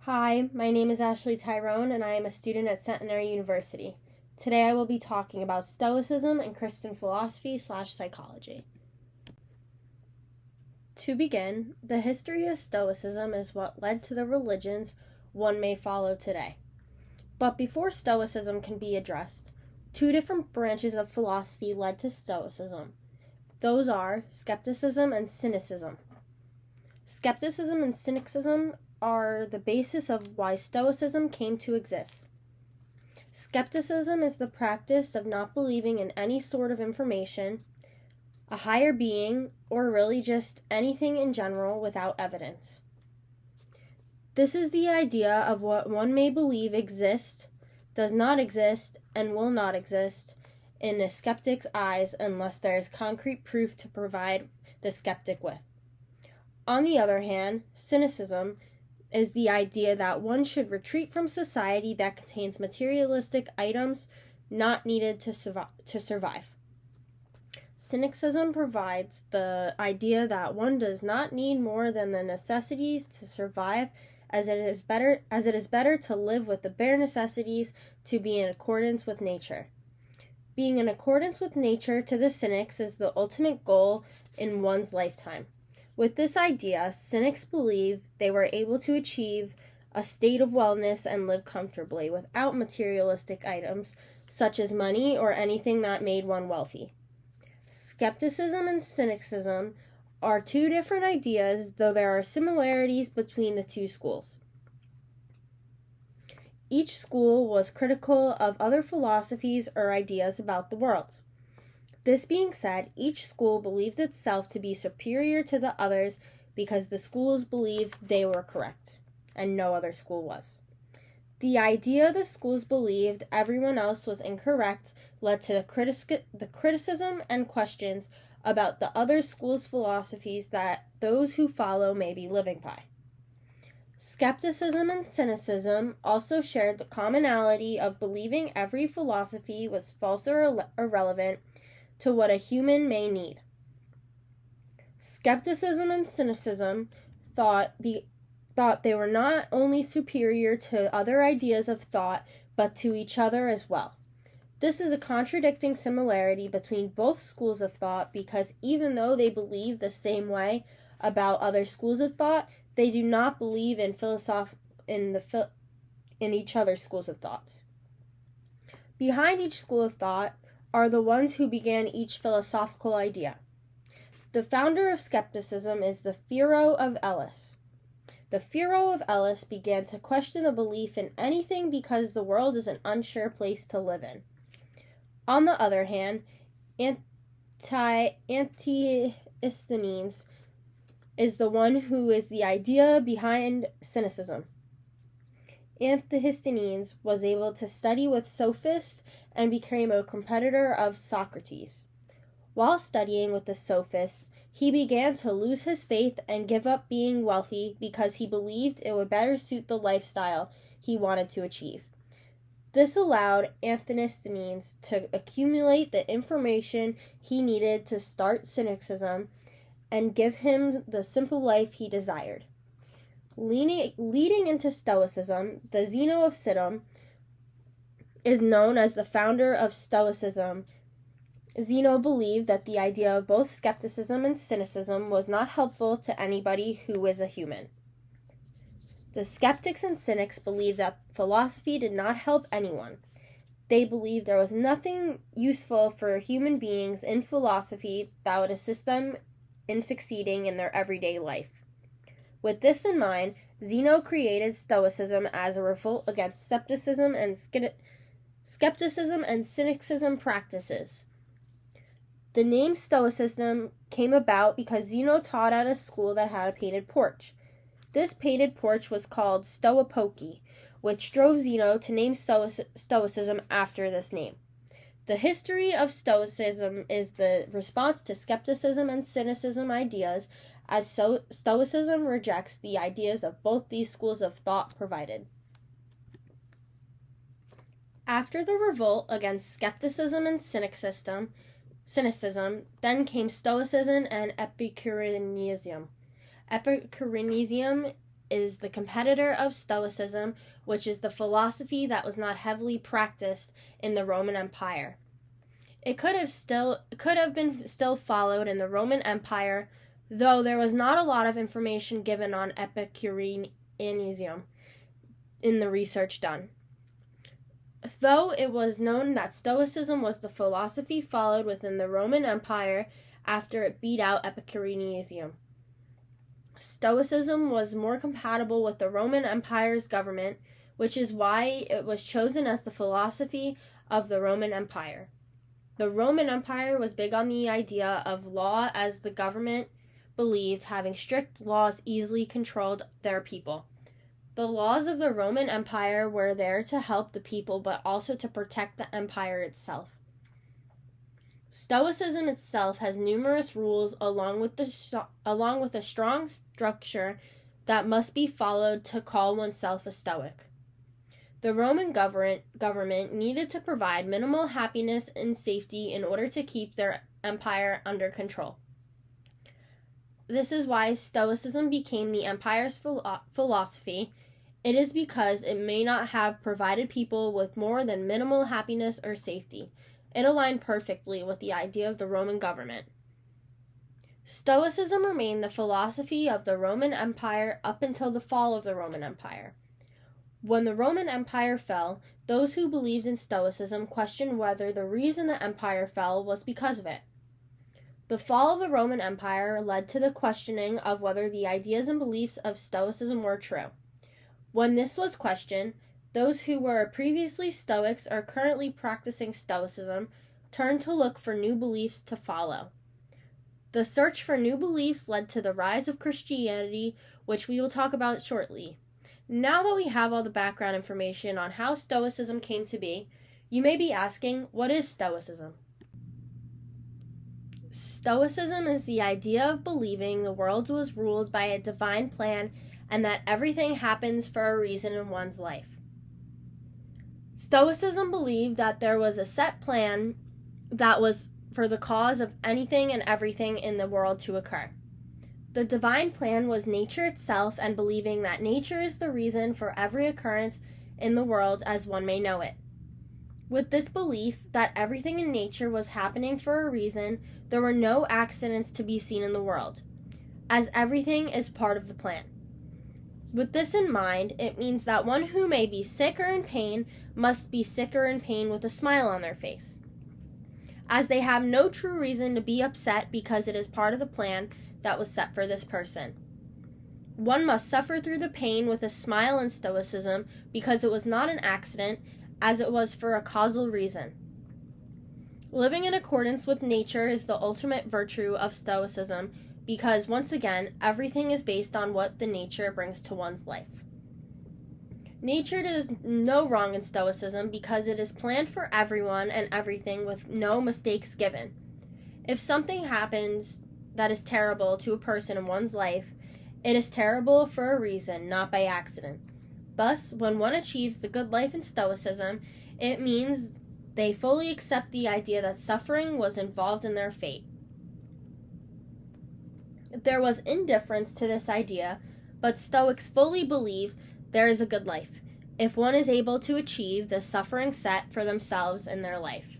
Hi, my name is Ashley Tyrone, and I am a student at Centenary University. Today I will be talking about Stoicism and Christian philosophy/psychology. To begin, the history of Stoicism is what led to the religions one may follow today. But before Stoicism can be addressed, two different branches of philosophy led to Stoicism. Those are skepticism and cynicism. Skepticism and cynicism are the basis of why Stoicism came to exist. Skepticism is the practice of not believing in any sort of information, a higher being, or really just anything in general without evidence. This is the idea of what one may believe exists, does not exist, and will not exist in a skeptic's eyes unless there is concrete proof to provide the skeptic with. On the other hand, cynicism is the idea that one should retreat from society that contains materialistic items not needed to survive. Cynicism provides the idea that one does not need more than the necessities to survive, as it is better to live with the bare necessities to be in accordance with nature. Being in accordance with nature to the cynics is the ultimate goal in one's lifetime. With this idea, cynics believe they were able to achieve a state of wellness and live comfortably without materialistic items such as money or anything that made one wealthy. Skepticism and cynicism are two different ideas, though there are similarities between the two schools. Each school was critical of other philosophies or ideas about the world. This being said, each school believed itself to be superior to the others because the schools believed they were correct, and no other school was. The idea the schools believed everyone else was incorrect led to the criticism and questions about the other schools' philosophies that those who follow may be living by. Skepticism and cynicism also shared the commonality of believing every philosophy was false or irrelevant to what a human may need. Skepticism and cynicism thought they were not only superior to other ideas of thought, but to each other as well. This is a contradicting similarity between both schools of thought because even though they believe the same way about other schools of thought, they do not believe in each other's schools of thought. Behind each school of thought are the ones who began each philosophical idea. The founder of skepticism is the Pharaoh of Elis. The Pharaoh of Elis began to question the belief in anything because the world is an unsure place to live in. On the other hand, Antisthenes is the one who is the idea behind cynicism. Antisthenes was able to study with sophists and became a competitor of Socrates. While studying with the sophists, he began to lose his faith and give up being wealthy because he believed it would better suit the lifestyle he wanted to achieve. This allowed Antisthenes to accumulate the information he needed to start cynicism and give him the simple life he desired. Leading into Stoicism, the Zeno of Citium is known as the founder of Stoicism. Zeno believed that the idea of both skepticism and cynicism was not helpful to anybody who is a human. The skeptics and cynics believed that philosophy did not help anyone. They believed there was nothing useful for human beings in philosophy that would assist them in succeeding in their everyday life. With this in mind, Zeno created Stoicism as a revolt against skepticism and cynicism practices. The name Stoicism came about because Zeno taught at a school that had a painted porch. This painted porch was called Stoipoke, which drove Zeno to name Stoicism after this name. The history of Stoicism is the response to skepticism and cynicism ideas, as Stoicism rejects the ideas of both these schools of thought provided. After the revolt against skepticism and cynicism, then came Stoicism and Epicureanism. Epicureanism is the competitor of Stoicism, which is the philosophy that was not heavily practiced in the Roman Empire. It could have been still followed in the Roman Empire, though there was not a lot of information given on Epicureanism in the research done. Though it was known that Stoicism was the philosophy followed within the Roman Empire after it beat out Epicureanism. Stoicism was more compatible with the Roman Empire's government, which is why it was chosen as the philosophy of the Roman Empire. The Roman Empire was big on the idea of law, as the government believed having strict laws easily controlled their people. The laws of the Roman Empire were there to help the people, but also to protect the empire itself. Stoicism itself has numerous rules along with a strong structure that must be followed to call oneself a Stoic. The Roman government needed to provide minimal happiness and safety in order to keep their empire under control. This is why Stoicism became the empire's philosophy. It is because it may not have provided people with more than minimal happiness or safety. It aligned perfectly with the idea of the Roman government. Stoicism remained the philosophy of the Roman Empire up until the fall of the Roman Empire. When the Roman Empire fell, those who believed in Stoicism questioned whether the reason the empire fell was because of it. The fall of the Roman Empire led to the questioning of whether the ideas and beliefs of Stoicism were true. When this was questioned, those who were previously Stoics or currently practicing Stoicism turned to look for new beliefs to follow. The search for new beliefs led to the rise of Christianity, which we will talk about shortly. Now that we have all the background information on how Stoicism came to be, you may be asking, what is Stoicism? Stoicism is the idea of believing the world was ruled by a divine plan and that everything happens for a reason in one's life. Stoicism believed that there was a set plan that was for the cause of anything and everything in the world to occur. The divine plan was nature itself, and believing that nature is the reason for every occurrence in the world as one may know it. With this belief that everything in nature was happening for a reason, there were no accidents to be seen in the world, as everything is part of the plan. With this in mind, it means that one who may be sick or in pain must be sick or in pain with a smile on their face, as they have no true reason to be upset because it is part of the plan that was set for this person. One must suffer through the pain with a smile in Stoicism because it was not an accident, as it was for a causal reason. Living in accordance with nature is the ultimate virtue of Stoicism, because, once again, everything is based on what the nature brings to one's life. Nature does no wrong in Stoicism because it is planned for everyone and everything with no mistakes given. If something happens that is terrible to a person in one's life, it is terrible for a reason, not by accident. Thus, when one achieves the good life in Stoicism, it means they fully accept the idea that suffering was involved in their fate. There was indifference to this idea, but Stoics fully believed there is a good life, if one is able to achieve the suffering set for themselves in their life.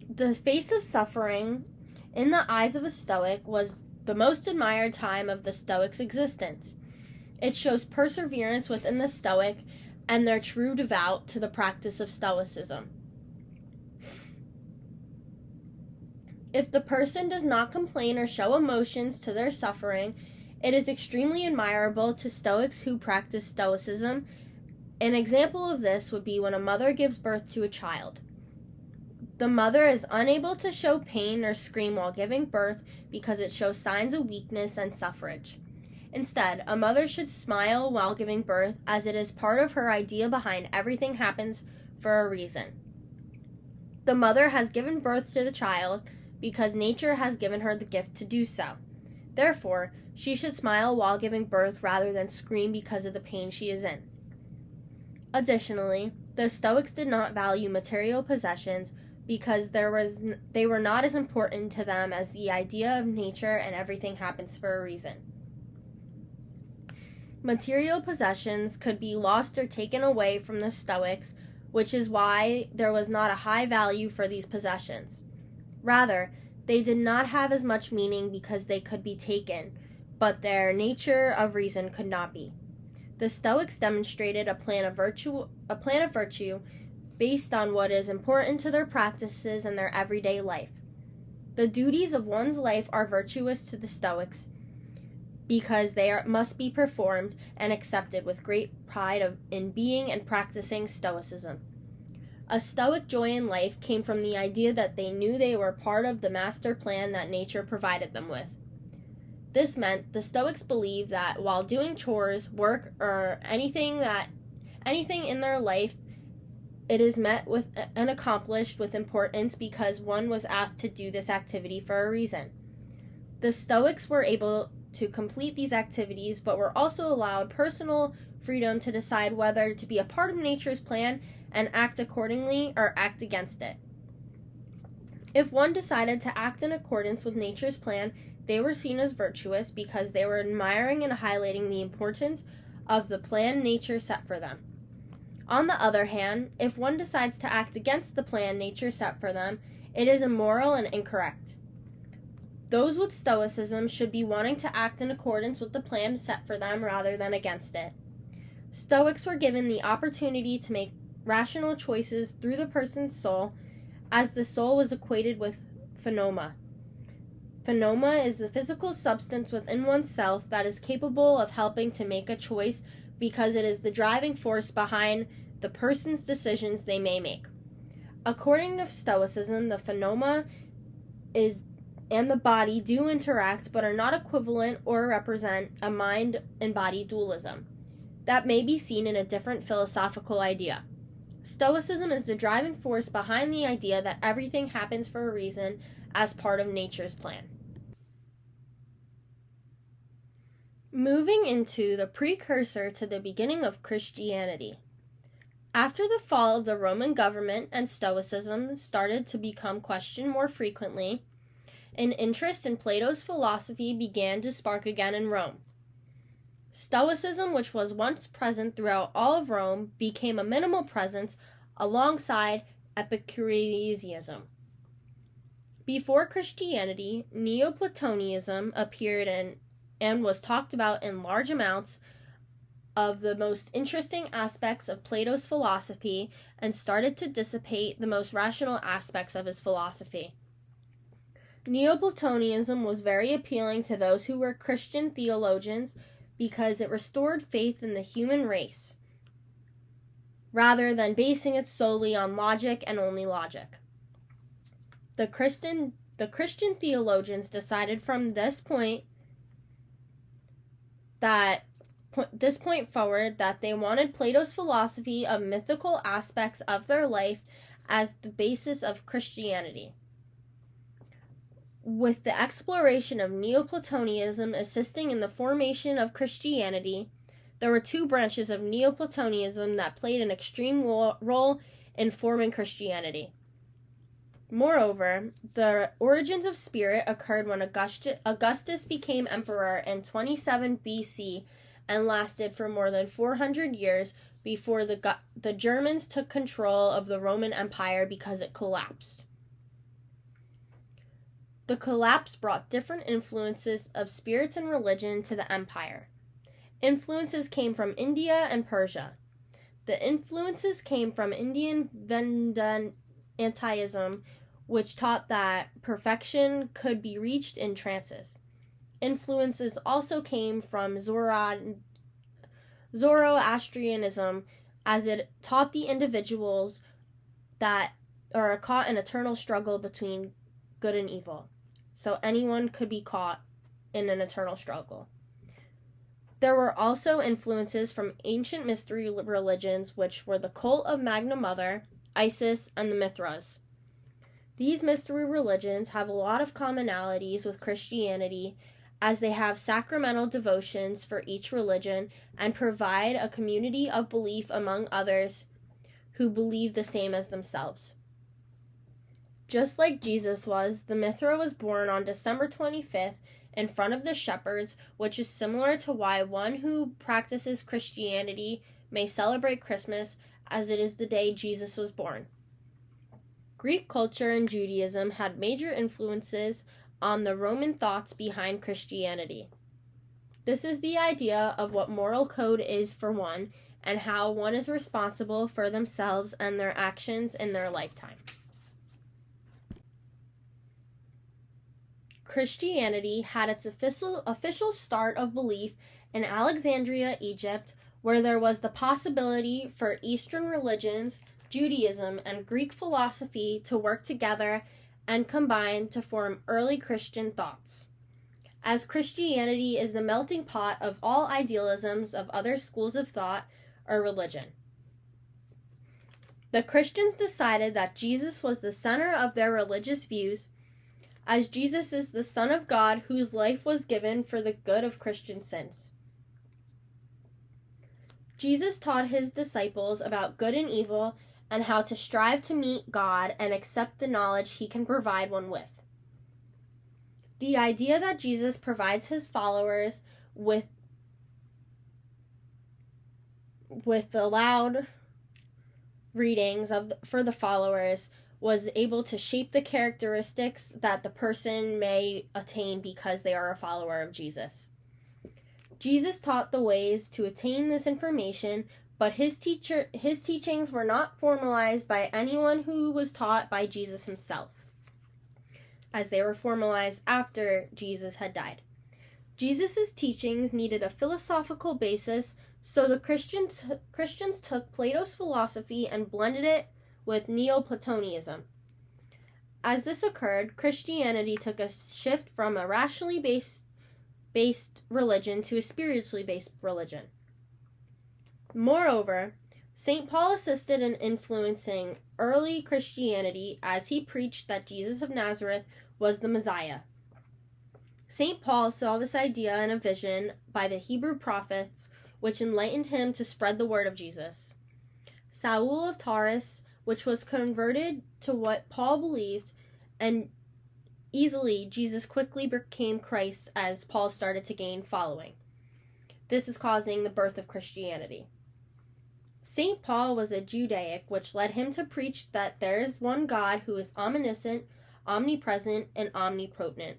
The face of suffering, in the eyes of a Stoic, was the most admired time of the Stoics' existence. It shows perseverance within the Stoic and their true devout to the practice of Stoicism. If the person does not complain or show emotions to their suffering, it is extremely admirable to Stoics who practice Stoicism. An example of this would be when a mother gives birth to a child. The mother is unable to show pain or scream while giving birth because it shows signs of weakness and suffrage. Instead, a mother should smile while giving birth, as it is part of her idea behind everything happens for a reason. The mother has given birth to the child because nature has given her the gift to do so. Therefore, she should smile while giving birth rather than scream because of the pain she is in. Additionally, the Stoics did not value material possessions because they were not as important to them as the idea of nature and everything happens for a reason. Material possessions could be lost or taken away from the Stoics, which is why there was not a high value for these possessions. Rather, they did not have as much meaning because they could be taken, but their nature of reason could not be. The Stoics demonstrated a plan of virtue based on what is important to their practices and their everyday life. The duties of one's life are virtuous to the Stoics because they must be performed and accepted with great pride in being and practicing Stoicism. A Stoic joy in life came from the idea that they knew they were part of the master plan that nature provided them with. This meant the Stoics believed that while doing chores, work, or anything in their life, it is met with and accomplished with importance because one was asked to do this activity for a reason. The Stoics were able to complete these activities, but were also allowed personal freedom to decide whether to be a part of nature's plan and act accordingly or act against it. If one decided to act in accordance with nature's plan, they were seen as virtuous because they were admiring and highlighting the importance of the plan nature set for them. On the other hand, if one decides to act against the plan nature set for them, it is immoral and incorrect. Those with Stoicism should be wanting to act in accordance with the plan set for them rather than against it. Stoics were given the opportunity to make rational choices through the person's soul, as the soul was equated with pneuma. Pneuma is the physical substance within oneself that is capable of helping to make a choice because it is the driving force behind the person's decisions they may make. According to Stoicism, the pneuma and the body do interact but are not equivalent or represent a mind and body dualism that may be seen in a different philosophical idea. Stoicism is the driving force behind the idea that everything happens for a reason as part of nature's plan. Moving into the precursor to the beginning of Christianity. After the fall of the Roman government and Stoicism started to become questioned more frequently, an interest in Plato's philosophy began to spark again in Rome. Stoicism, which was once present throughout all of Rome, became a minimal presence alongside Epicureanism. Before Christianity, Neoplatonism appeared and was talked about in large amounts of the most interesting aspects of Plato's philosophy and started to dissipate the most rational aspects of his philosophy. Neoplatonism was very appealing to those who were Christian theologians because it restored faith in the human race, rather than basing it solely on logic and only logic. The Christian theologians decided from this point forward that they wanted Plato's philosophy of mythical aspects of their life as the basis of Christianity. With the exploration of Neoplatonism assisting in the formation of Christianity, there were two branches of Neoplatonism that played an extreme role in forming Christianity. Moreover, the origins of spirit occurred when Augustus became emperor in 27 BC and lasted for more than 400 years before the Germans took control of the Roman Empire because it collapsed. The collapse brought different influences of spirits and religion to the empire. Influences came from India and Persia. The influences came from Indian Vedantism, which taught that perfection could be reached in trances. Influences also came from Zoroastrianism, as it taught the individuals that are caught in eternal struggle between good and evil. So anyone could be caught in an eternal struggle. There were also influences from ancient mystery religions, which were the cult of Magna Mother, Isis, and the Mithras. These mystery religions have a lot of commonalities with Christianity, as they have sacramental devotions for each religion and provide a community of belief among others who believe the same as themselves. Just like Jesus was, the Mithra was born on December 25th in front of the shepherds, which is similar to why one who practices Christianity may celebrate Christmas, as it is the day Jesus was born. Greek culture and Judaism had major influences on the Roman thoughts behind Christianity. This is the idea of what moral code is for one, and how one is responsible for themselves and their actions in their lifetime. Christianity had its official start of belief in Alexandria, Egypt, where there was the possibility for Eastern religions, Judaism, and Greek philosophy to work together and combine to form early Christian thoughts. As Christianity is the melting pot of all idealisms of other schools of thought or religion. The Christians decided that Jesus was the center of their religious views, as Jesus is the Son of God whose life was given for the good of Christian sins. Jesus taught his disciples about good and evil and how to strive to meet God and accept the knowledge he can provide one with. The idea that Jesus provides his followers with the loud readings for the followers was able to shape the characteristics that the person may attain because they are a follower of Jesus. Jesus taught the ways to attain this information, but his teachings were not formalized by anyone who was taught by Jesus himself, as they were formalized after Jesus had died. Jesus' teachings needed a philosophical basis, so the Christians took Plato's philosophy and blended it with Neoplatonism. As this occurred, Christianity took a shift from a rationally based religion to a spiritually based religion. Moreover, St. Paul assisted in influencing early Christianity as he preached that Jesus of Nazareth was the Messiah. St. Paul saw this idea in a vision by the Hebrew prophets, which enlightened him to spread the word of Jesus. Saul of Tarsus, which was converted to what Paul believed, and easily Jesus quickly became Christ as Paul started to gain following. This is causing the birth of Christianity. St. Paul was a Judaic, which led him to preach that there is one God who is omniscient, omnipresent, and omnipotent.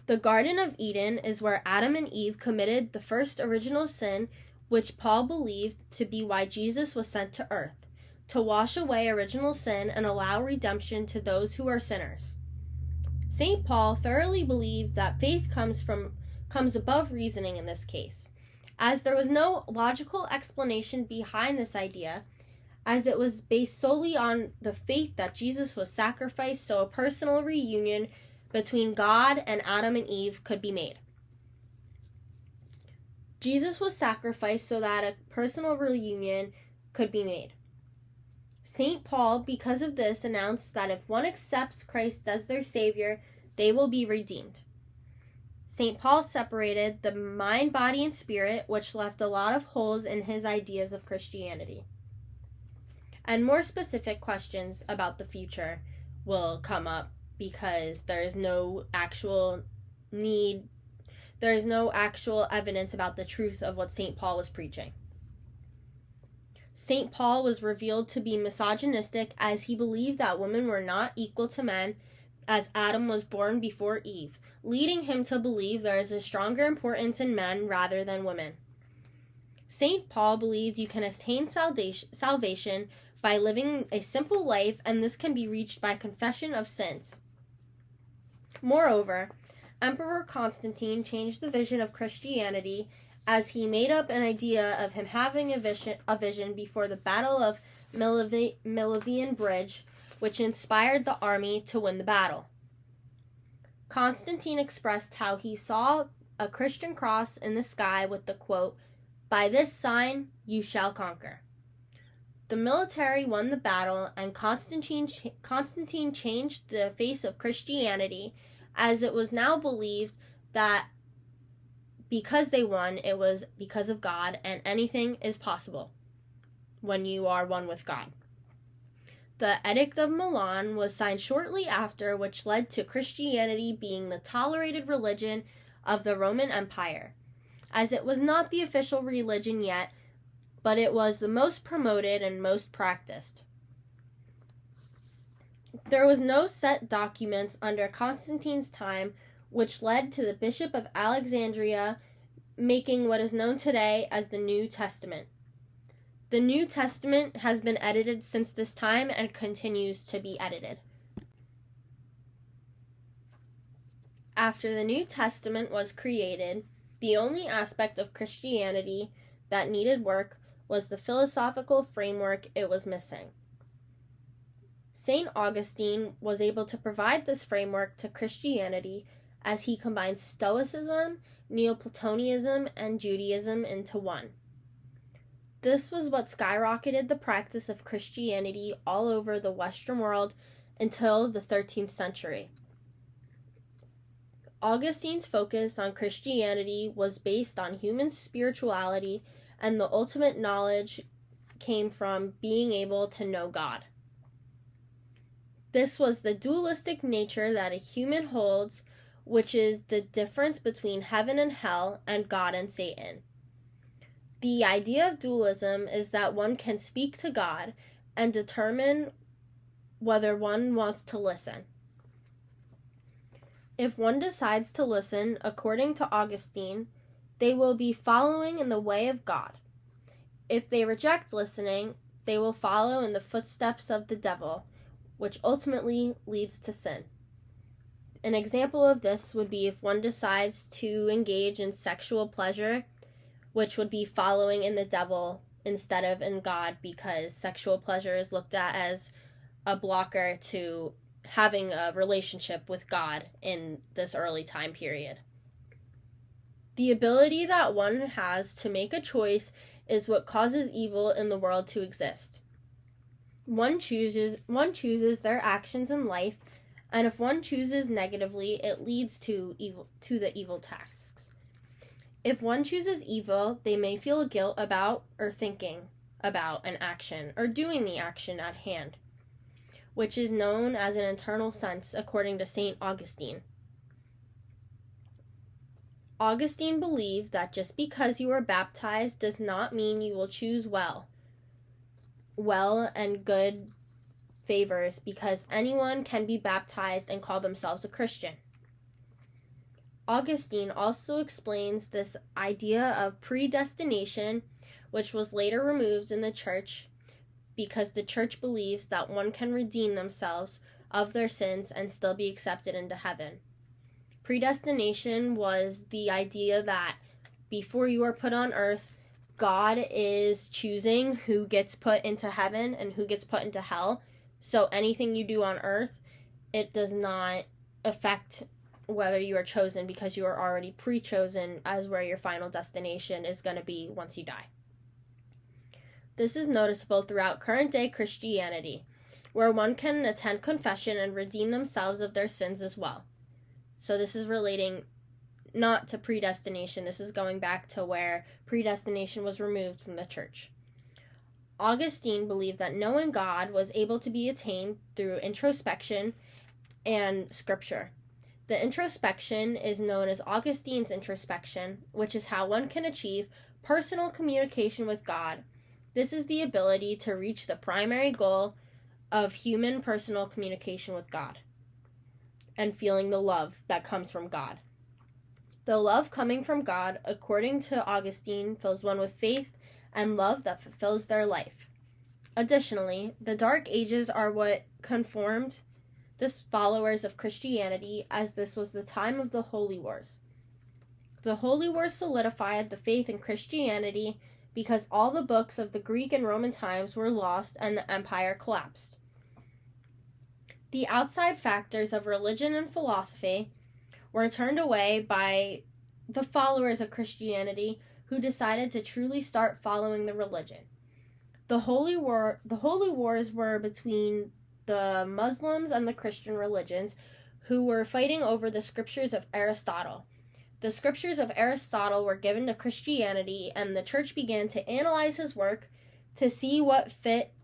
The Garden of Eden is where Adam and Eve committed the first original sin, which Paul believed to be why Jesus was sent to earth, to wash away original sin and allow redemption to those who are sinners. St. Paul thoroughly believed that faith comes above reasoning in this case, as there was no logical explanation behind this idea, as it was based solely on the faith that Jesus was sacrificed so a personal reunion between God and Adam and Eve could be made. Jesus was sacrificed so that a personal reunion could be made. St. Paul, because of this, announced that if one accepts Christ as their Savior, they will be redeemed. St. Paul separated the mind, body, and spirit, which left a lot of holes in his ideas of Christianity. And more specific questions about the future will come up because there is no actual evidence about the truth of what St. Paul was preaching. St. Paul was revealed to be misogynistic, as he believed that women were not equal to men, as Adam was born before Eve, leading him to believe there is a stronger importance in men rather than women. St. Paul believed you can attain salvation by living a simple life, and this can be reached by confession of sins. Moreover, Emperor Constantine changed the vision of Christianity, as he made up an idea of him having a vision before the Battle of Milvian Bridge, which inspired the army to win the battle. Constantine expressed how he saw a Christian cross in the sky with the quote, "By this sign you shall conquer." The military won the battle, and Constantine changed the face of Christianity, as it was now believed that because they won, it was because of God, and anything is possible when you are one with God. the Edict of Milan was signed shortly after, which led to Christianity being the tolerated religion of the Roman Empire, as it was not the official religion yet, but it was the most promoted and most practiced. There was no set documents under Constantine's time, which led to the Bishop of Alexandria making what is known today as the New Testament. The New Testament has been edited since this time and continues to be edited. After the New Testament was created, the only aspect of Christianity that needed work was the philosophical framework it was missing. St. Augustine was able to provide this framework to Christianity as he combined Stoicism, Neoplatonism, and Judaism into one. This was what skyrocketed the practice of Christianity all over the Western world until the 13th century. Augustine's focus on Christianity was based on human spirituality, and the ultimate knowledge came from being able to know God. This was the dualistic nature that a human holds, which is the difference between heaven and hell and God and Satan. The idea of dualism is that one can speak to God and determine whether one wants to listen. If one decides to listen, according to Augustine, they will be following in the way of God. If they reject listening, they will follow in the footsteps of the devil, which ultimately leads to sin. An example of this would be if one decides to engage in sexual pleasure, which would be following in the devil instead of in God, because sexual pleasure is looked at as a blocker to having a relationship with God in this early time period. The ability that one has to make a choice is what causes evil in the world to exist. One chooses their actions in life, and if one chooses negatively, it leads to the evil tasks. If one chooses evil, they may feel guilt about or thinking about an action or doing the action at hand, which is known as an internal sense, according to St. Augustine. Augustine believed that just because you are baptized does not mean you will choose well and good favors, because anyone can be baptized and call themselves a Christian. Augustine also explains this idea of predestination, which was later removed in the church because the church believes that one can redeem themselves of their sins and still be accepted into heaven. Predestination was the idea that before you are put on earth, God is choosing who gets put into heaven and who gets put into hell. So anything you do on earth, it does not affect whether you are chosen, because you are already pre-chosen as where your final destination is going to be once you die. This is noticeable throughout current-day Christianity, where one can attend confession and redeem themselves of their sins as well. So this is relating not to predestination. This is going back to where predestination was removed from the church. Augustine believed that knowing God was able to be attained through introspection and scripture. The introspection is known as Augustine's introspection, which is how one can achieve personal communication with God. This is the ability to reach the primary goal of human personal communication with God and feeling the love that comes from God. The love coming from God, according to Augustine, fills one with faith and love that fulfills their life. Additionally, the Dark Ages are what conformed the followers of Christianity, as this was the time of the Holy Wars. The Holy Wars solidified the faith in Christianity because all the books of the Greek and Roman times were lost and the empire collapsed. The outside factors of religion and philosophy were turned away by the followers of Christianity who decided to truly start following the religion. The Holy Wars were between the Muslims and the Christian religions, who were fighting over the scriptures of Aristotle. The scriptures of Aristotle were given to Christianity, and the church began to analyze his work to see what fit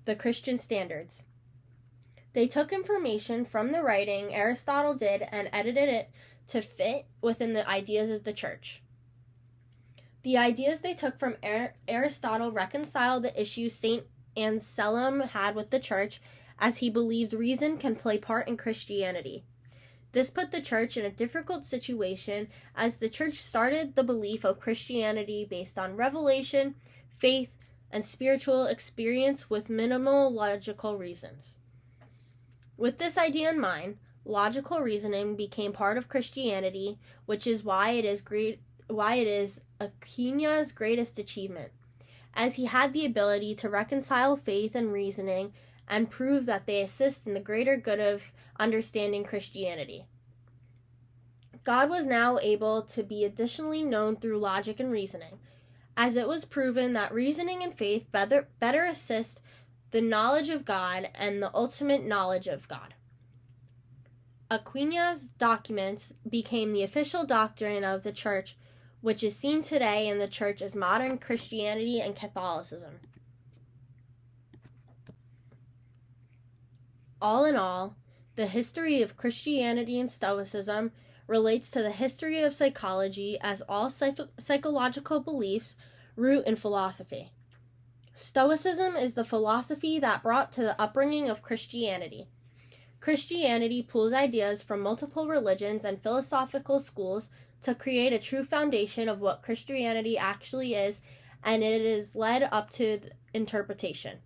the Christian standards. They took information from the writing Aristotle did and edited it to fit within the ideas of the church. The ideas they took from Aristotle reconciled the issues St. Anselm had with the church, as he believed reason can play part in Christianity. This put the church in a difficult situation, as the church started the belief of Christianity based on revelation, faith, and spiritual experience with minimal logical reasons. With this idea in mind, logical reasoning became part of Christianity, which is why it is Aquinas' greatest achievement, as he had the ability to reconcile faith and reasoning and prove that they assist in the greater good of understanding Christianity. God was now able to be additionally known through logic and reasoning, as it was proven that reasoning and faith better assist the knowledge of God and the ultimate knowledge of God. Aquinas' documents became the official doctrine of the church, which is seen today in the church as modern Christianity and Catholicism. All in all, the history of Christianity and Stoicism relates to the history of psychology, as all psychological beliefs root in philosophy. Stoicism is the philosophy that brought to the upbringing of Christianity. Christianity pulls ideas from multiple religions and philosophical schools to create a true foundation of what Christianity actually is, and it is led up to interpretation.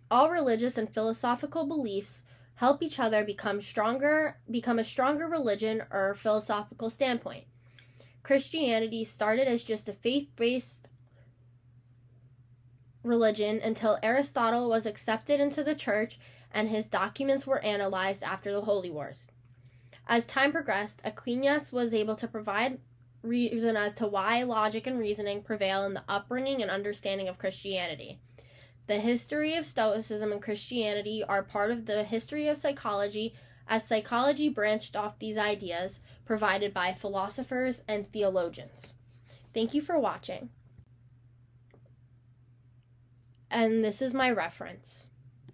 All religious and philosophical beliefs help each other become a stronger religion or philosophical standpoint. Christianity started as just a faith-based religion until Aristotle was accepted into the church and his documents were analyzed after the Holy Wars. As time progressed, Aquinas was able to provide reason as to why logic and reasoning prevail in the upbringing and understanding of Christianity. The history of Stoicism and Christianity are part of the history of psychology, as psychology branched off these ideas provided by philosophers and theologians. Thank you for watching. And this is my reference.